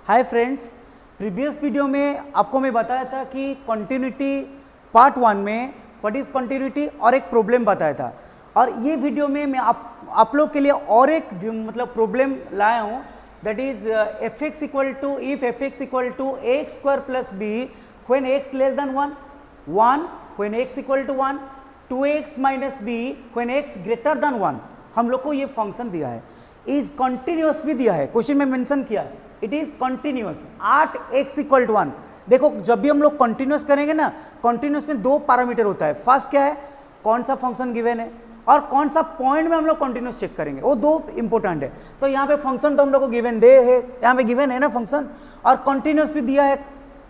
Hi friends, previous video में आपको मैं बताया था कि कंटिन्यूटी पार्ट 1 में व्हाट इज कंटिन्यूटी और एक प्रॉब्लम बताया था। और ये वीडियो में मैं आप लोग के लिए और एक मतलब प्रॉब्लम लाया हूँ, that is F X equal to if F X equal to X square plus B when X less than 1, 1 when X equal to 1, 2x minus B when X greater than 1। हम लोग को ये function दिया है, is continuous भी दिया है, question में मेंशन किया है it is continuous at x equal to 1। देखो जब भी हम लोग कंटिन्यूअस करेंगे ना, कंटिन्यूअस में दो पैरामीटर होता है। फर्स्ट क्या है, कौन सा फंक्शन गिवन है और कौन सा पॉइंट में हम लोग कंटिन्यूअस चेक करेंगे, वो दो इंपॉर्टेंट है। तो यहाँ पे फंक्शन तो हम लोग को गिवन दे है, यहाँ पे गिवन है ना फंक्शन, और कंटिन्यूअस भी दिया है,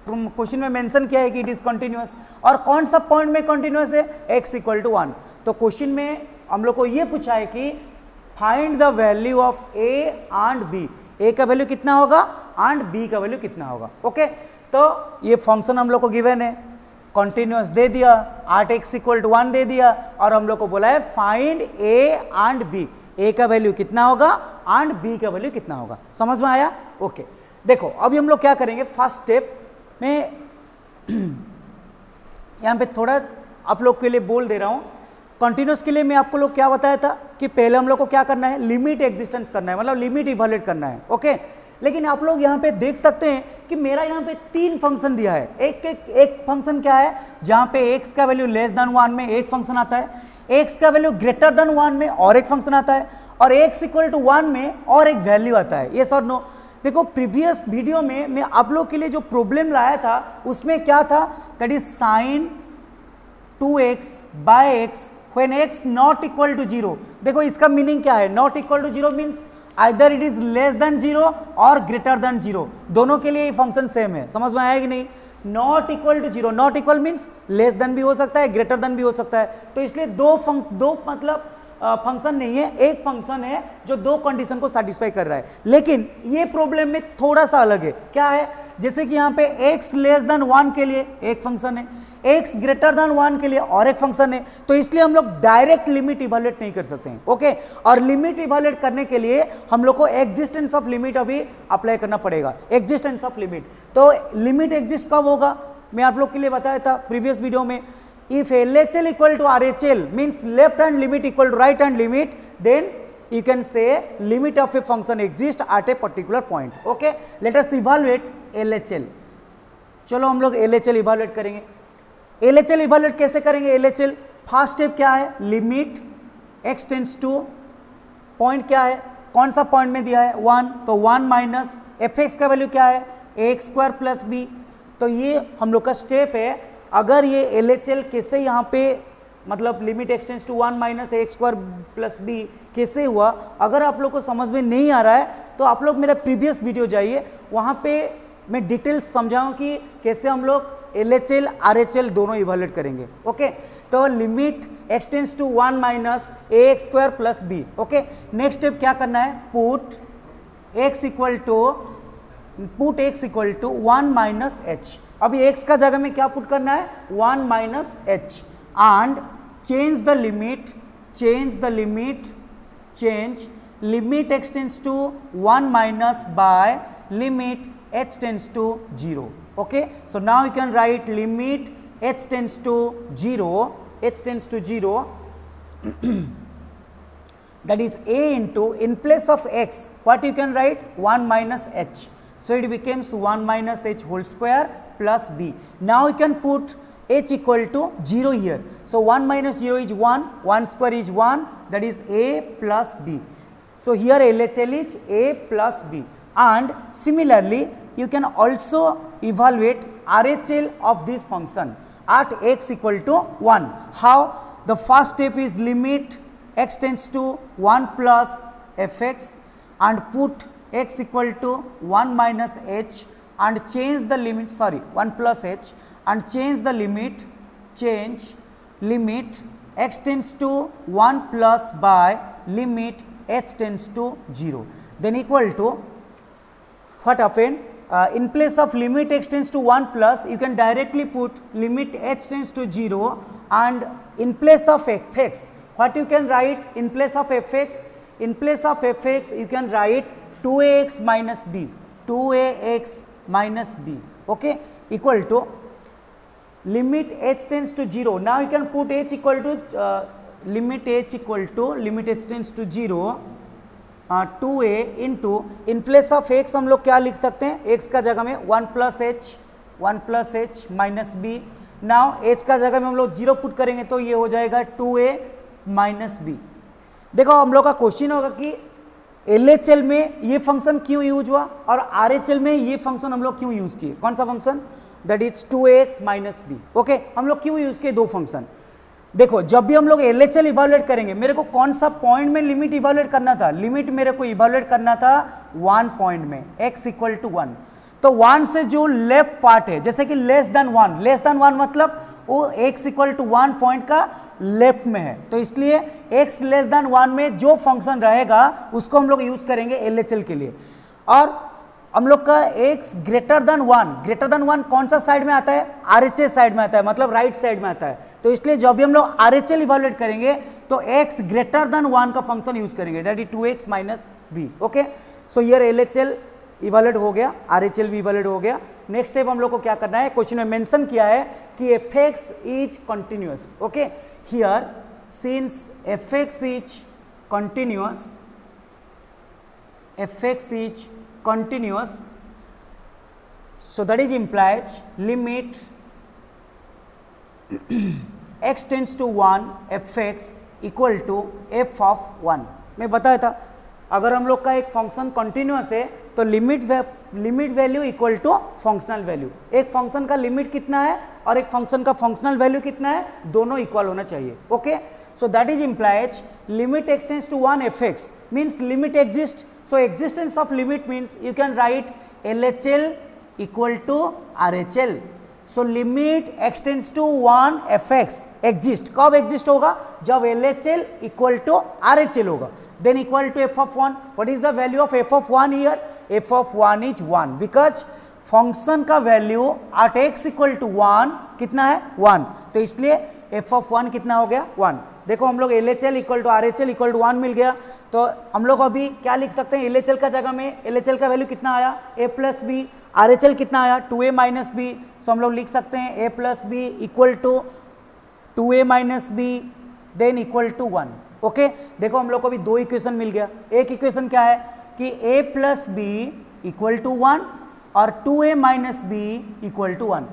क्वेश्चन में मेंशन किया है कि इट इज कंटिन्यूअस। और कौन सा पॉइंट में कंटिन्यूअस है, x इक्वल टू 1। तो क्वेश्चन में हम लोग को ये पूछा है कि find the value of a and b, a का वैल्यू कितना होगा एंड b का वैल्यू कितना होगा। ओके, तो ये फंक्शन हम लोग को गिवन है, कंटिन्यूअस दे दिया, 8x इक्वल टू 1 दे दिया, और हम लोग को बोला है find a and b, a का वैल्यू कितना होगा एंड b का वैल्यू कितना होगा। समझ में आया? ओके, देखो अभी हम लोग क्या करेंगे, फर्स्ट स्टेप में यहाँ पे थोड़ा आप लोग के लिए बोल दे रहा हूँ। कंटिन्यूस के लिए मैं आपको लोग क्या बताया था कि पहले हम लोग को क्या करना है, लिमिट एग्जिस्टेंस करना है, मतलब लिमिट इवैल्यूएट करना है। ओके, लेकिन आप लोग यहाँ पे देख सकते हैं कि मेरा यहाँ पे तीन फंक्शन दिया है। एक फंक्शन क्या है जहाँ पे x का वैल्यू लेस देन 1 में एक फंक्शन आता है, x का वैल्यू ग्रेटर देन 1 में और एक फंक्शन आता है, और x इक्वल टू 1 में और एक वैल्यू आता है। यस और नो? देखो प्रीवियस वीडियो में मैं आप लोग के लिए जो प्रॉब्लम लाया था उसमें क्या था, that is sine 2x by x when x not equal to 0। देखो इसका मीनिंग क्या है, not equal to 0 means either it is less than 0 और greater than 0, दोनों के लिए ये फंक्शन सेम है। समझ में आया कि नहीं? not equal to 0, not equal means less than भी हो सकता है, greater than भी हो सकता है। तो इसलिए दो मतलब फंक्शन नहीं है, एक फंक्शन है जो दो कंडीशन को सेटिस्फाई कर रहा है। लेकिन ये प्रॉब्लम में थोड़ा सा अलग है। क्या है, जैसे कि यहाँ पे x लेस देन 1 के लिए एक फंक्शन है, x ग्रेटर देन 1 के लिए और एक फंक्शन है, तो इसलिए हम लोग डायरेक्ट लिमिट इवैल्यूएट नहीं कर सकते हैं। ओके, और लिमिट इवैल्यूएट करने के लिए हम लोग को एग्जिस्टेंस ऑफ लिमिट अभी अप्लाई करना पड़ेगा, एग्जिस्टेंस ऑफ लिमिट। तो लिमिट एग्जिस्ट कब होगा, मैं आप लोग के लिए बताया था प्रीवियस वीडियो में, if LHL equal to RHL means left hand limit equal to right hand limit, then you can say limit of a function exists at a particular point. Okay, let us evaluate LHL। चलो हम लोग LHL evaluate करेंगे। LHL evaluate कैसे करेंगे? LHL first step क्या है, limit x tends to, point क्या है, कौन सा पॉइंट में दिया है 1, तो 1 माइनस एफ एक्स का वैल्यू क्या है, एक्स स्क्वायर प्लस बी। तो ये हम लोग का स्टेप है। अगर ये LHL कैसे यहाँ पे मतलब limit x tends to 1 minus x square plus b कैसे हुआ, अगर आप लोग को समझ में नहीं आ रहा है तो आप लोग मेरा प्रीवियस वीडियो जाइए, वहाँ पे मैं डिटेल्स समझाऊँ कि कैसे हम लोग LHL RHL दोनों इवैल्यूएट करेंगे। ओके, तो limit x tends to 1 minus x square plus b. Okay, next step क्या करना है, put x equal to 1 minus h. अभी x का जगह में क्या पुट करना है, 1 minus h, and change limit x tends to 1 minus by limit h tends to 0। Okay, so now you can write limit h tends to 0 that is a into, in place of x what you can write, 1 minus h, so it becomes 1 minus h whole square plus b. Now you can put h equal to 0 here, so 1 minus 0 is 1, 1 square is 1, that is a plus b. So here LHL is a plus b, and similarly you can also evaluate RHL of this function at x equal to 1. How? The first step is limit x tends to 1 plus fx and put x equal to 1 minus h and change the limit, 1 plus h, and change the limit x tends to 1 plus by limit h tends to 0, then equal to what happened, in place of limit x tends to 1 plus you can directly put limit h tends to 0, and in place of fx what you can write, in place of fx you can write 2ax minus b. 2ax minus b, okay, equal to limit h tends to 0. Now you can put h equal to limit h tends to 0 2a into, in place of x हम लोग क्या लिख सकते हैं, x का जगह में 1 plus h minus b. Now h का जगह में हम लोग 0 पुट करेंगे तो ये हो जाएगा 2a minus b. देखो हम लोग का क्वेश्चन होगा कि LHL में ये फंक्शन क्यों यूज हुआ और RHL में ये फंक्शन हम लोग क्यों यूज किए. कौन सा function, that is 2ax minus b. Okay, हम लोग क्यों यूज किए दो फंक्शन. देखो जब भी हम लोग LHL इवैल्यूएट करेंगे, मेरे को कौन सा पॉइंट में लिमिट इवैल्यूएट करना था, लिमिट मेरे को इवैल्यूएट करना था 1 पॉइंट में, x इक्वल टू 1. तो 1 से जो लेफ्ट पार्ट है, जैसे कि लेस देन 1 मतलब वो x इक्वल टू 1 पॉइंट का लेफ्ट में है, तो इसलिए x लेस देन 1 में जो फंक्शन रहेगा उसको हम लोग यूज करेंगे LHL के लिए. और हम लोग का x ग्रेटर देन 1 कौन सा साइड में आता है, RHS साइड में आता है, मतलब राइट साइड में आता है. तो इसलिए जब भी हम लोग RHL इवैल्यूएट करेंगे तो x ग्रेटर देन 1 का फंक्शन यूज करेंगे, that is 2x minus b. Okay, so here LHL evaluate हो गया, RHL भी इवैल्यूएट हो गया. नेक्स्ट स्टेप हम लोग को क्या करना है, क्वेश्चन में मेंशन किया है कि fx is continuous. Okay, here since fx is continuous, so that is implies limit x tends to 1 fx equal to f of 1. मैं बताया था अगर हम लोग का एक फंक्शन कंटिन्यूअस है तो limit value equal to functional value. एक फंक्शन का लिमिट कितना है और एक फंक्शन का फंक्शनल वैल्यू कितना है, दोनों इक्वल होना चाहिए. Okay, so that is implies limit x tends to 1 fx means limit exists. So existence of limit means you can write LHL equal to RHL. So limit x tends to 1 fx exist. कब exist होगा, जब LHL equal to RHL होगा, then equal to f of 1. What is the value of f of 1 here? f of 1 is 1 because function का value at x equal to 1 कितना है, 1. तो इसलिए f of 1 कितना हो गया, 1. देखो हम लोग LHL equal to RHL equal to 1 मिल गया, तो हम लोग अभी क्या लिख सकते हैं, LHL का जगह में LHL का वैल्यू कितना आया, a प्लस बी, RHL कितना आया 2a माइनस बी. सो हम लोग लिख सकते हैं a plus b equal to 2a minus b then equal to 1. Okay, देखो हम लोग को अभी दो इक्वेशन मिल गया. एक इक्वेशन क्या है कि a plus b equal to 1 और 2a minus b equal to 1.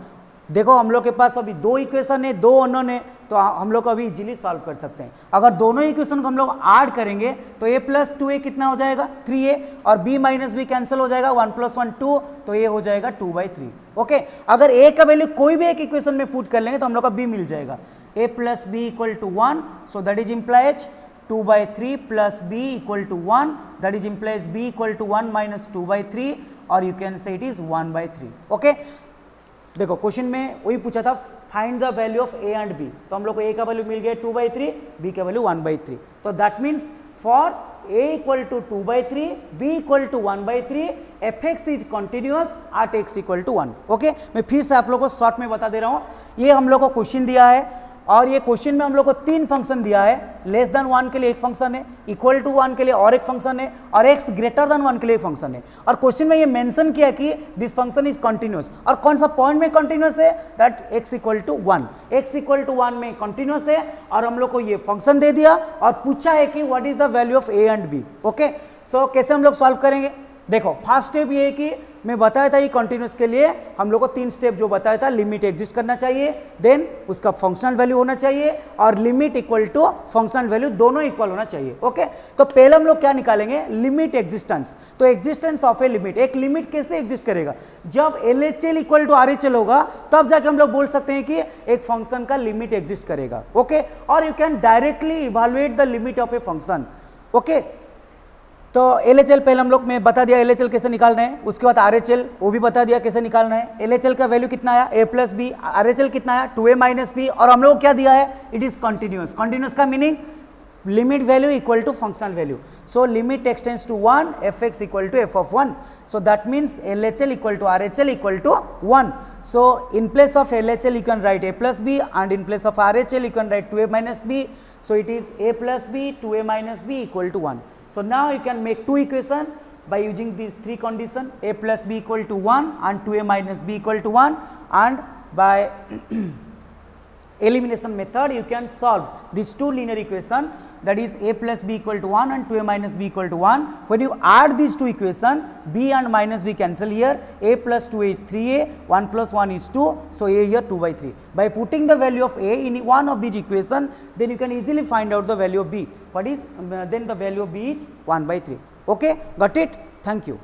देखो हम लोग के पास अभी दो इक्वेशन है, दो अननोन है, तो हम लोग अभी इजीली सॉल्व कर सकते हैं. अगर दोनों इक्वेशन को हम लोग ऐड करेंगे तो a प्लस 2a कितना हो जाएगा, 3a, और b माइनस बी कैंसिल हो जाएगा, 1 प्लस 1 2, तो ये हो जाएगा 2/3. ओके, अगर a का वैल्यू कोई भी एक इक्वेशन में पुट कर लेंगे तो हम लोग का b मिल जाएगा, a plus b equal to 1. So that is implies 2/3 plus b equal to 1, that is implies b equal to 1 minus 2/3, और you can say it is 1/3. Okay, देखो क्वेश्चन में वही पूछा था find the value of a and b, तो हम लोग को a का वैल्यू मिल गया 2/3, b का वैल्यू 1/3. तो that means for a equal to 2/3, b equal to 1/3, fx is continuous at x equal to 1. Okay, मैं फिर से आप लोग को शॉर्ट में बता दे रहा हूँ. ये हम लोग को क्वेश्चन दिया है और ये क्वेश्चन में हम लोग को तीन फंक्शन दिया है. लेस देन 1 के लिए एक फंक्शन है, इक्वल टू 1 के लिए और एक फंक्शन है, और x ग्रेटर देन 1 के लिए एक फंक्शन है. और क्वेश्चन में ये मेंशन किया कि दिस फंक्शन इज कंटिन्यूअस, और कौन सा पॉइंट में कंटिन्यूअस है, that x equal to 1. x equal to 1 में कंटिन्यूअस है और हम लोग को ये फंक्शन दे दिया और पूछा है कि what is the value of a and b. Okay, so कैसे हम लोग सॉल्व करेंगे, देखो फर्स्ट स्टेप ये है कि मैं बताया था ये कंटिन्यूअस के लिए हम लोग को तीन स्टेप जो बताया था, लिमिट एग्जिस्ट करना चाहिए, देन उसका फंक्शनल वैल्यू होना चाहिए, और limit equal to functional value दोनों इक्वल होना चाहिए. ओके, तो पहले हम लोग क्या निकालेंगे, लिमिट एग्जिस्टेंस. तो एग्जिस्टेंस ऑफ ए लिमिट, एक लिमिट कैसे एग्जिस्ट करेगा, जब LHL इक्वल टू RHL होगा तब जाके हम लोग बोल सकते हैं कि एक फंक्शन का लिमिट एग्जिस्ट करेगा. ओके, और you can directly evaluate the limit of a function. Okay, तो LHL पहले हम लोग मैं बता दिया LHL कैसे निकालना है, उसके बाद RHL वो भी बता दिया कैसे निकालना है. LHL का वैल्यू कितना आया, a प्लस बी, RHL कितना आया 2a माइनस बी, और हम लोग क्या दिया है, इट इज कंटिन्यूअस. कंटिन्यूअस का meaning limit value equal to functional value. So limit x tends to 1 fx equal to f of 1. So that means LHL equal to RHL equal to 1. So in place of LHL you can write a plus b, and in place of RHL you can write 2a minus b. So it is a plus b 2a minus b equal to 1. So now you can make two equation. by using these three condition, a plus b equal to 1 and 2a minus b equal to 1, and by elimination method you can solve these two linear equation, that is a plus b equal to 1 and 2a minus b equal to 1. When you add these two equation, b and minus b cancel here, a plus 2a is 3a, 1 plus 1 is 2, so a here 2 by 3. By putting the value of a in one of these equation, then you can easily find out the value of b. What is then the value of b is 1 by 3. Okay, got it? Thank you.